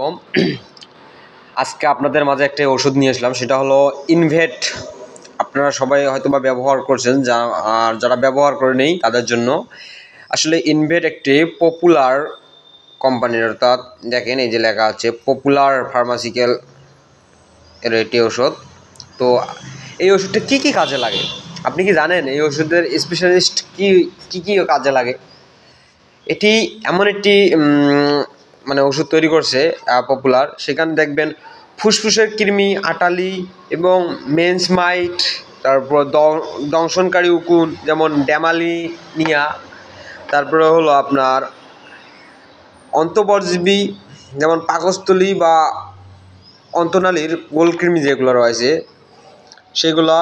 কম আজকে আপনাদের মাঝে একটা ওষুধ নিয়ে আসলাম, সেটা হলো ইনভেট। আপনারা সবাই হয়তোবা ব্যবহার করছেন, আর যারা ব্যবহার করে নেই তাদের জন্য আসলে ইনভেট একটি পপুলার কোম্পানির, অর্থাৎ দেখেন এই যে লেখা আছে পপুলার ফার্মাসিক্যাল এর একটি ওষুধ। তো এই ওষুধটা কী কী কাজে লাগে আপনি কি জানেন? এই ওষুধের স্পেশালিস্ট কী কী কাজে লাগে? এটি এমন একটি মানে ওষুধ তৈরি করছে পপুলার, সেখানে দেখবেন ফুসফুসের কৃমি, আটালি এবং মেন্সমাইট, তারপর দংশনকারী উকুন যেমন ড্যামালিনিয়া, তারপরে হলো আপনার অন্তঃপরজীবী যেমন পাকস্থলী বা অন্তনালীর গোলকৃমি যেগুলো রয়েছে সেগুলো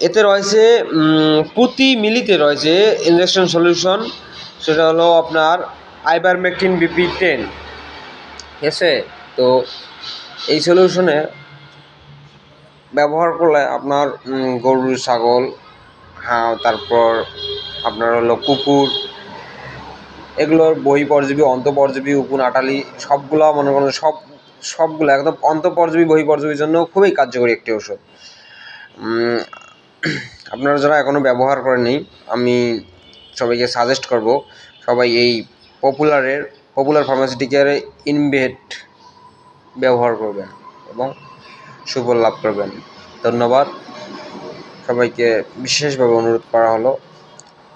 এতে রয়েছে। প্রতি মিলিতে রয়েছে ইনজেকশন সলিউশন, সেটা হলো আপনার আইভারমেকটিন BP10, ঠিক আছে? তো এই সলিউশনে ব্যবহার করলে আপনার গরু, ছাগল, তারপর আপনার হলো কুকুর, এগুলোর বহিঃপরজীবী, অন্তঃপরজীবী, উকুন, আটালি সবগুলো মনে করেন সবগুলো একদম অন্তঃপরজীবী বহিঃপরজীবীর জন্য খুবই কার্যকরী একটি ওষুধ। আপনারা যারা এখনও ব্যবহার করেননি, আমি সবাইকে সাজেস্ট করব সবাই এই পপুলার ফার্মাসিউটিক্যাল ইনভেট ব্যবহার করবেন এবং সুফল লাভ করবেন। ধন্যবাদ। সবাইকে বিশেষভাবে অনুরোধ করা হলো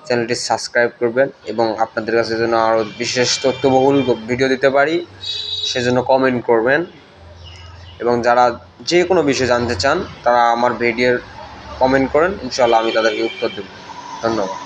চ্যানেলটি সাবস্ক্রাইব করবেন এবং আপনাদের কাছে যেন আরও বিশেষ তথ্যবহুল ভিডিও দিতে পারি সেজন্য কমেন্ট করবেন, এবং যারা যে কোনো বিষয় জানতে চান তারা আমার ভিডিওর কমেন্ট করেন, ইনশাআল্লাহ আমি তাদেরকে উত্তর দেব। ধন্যবাদ।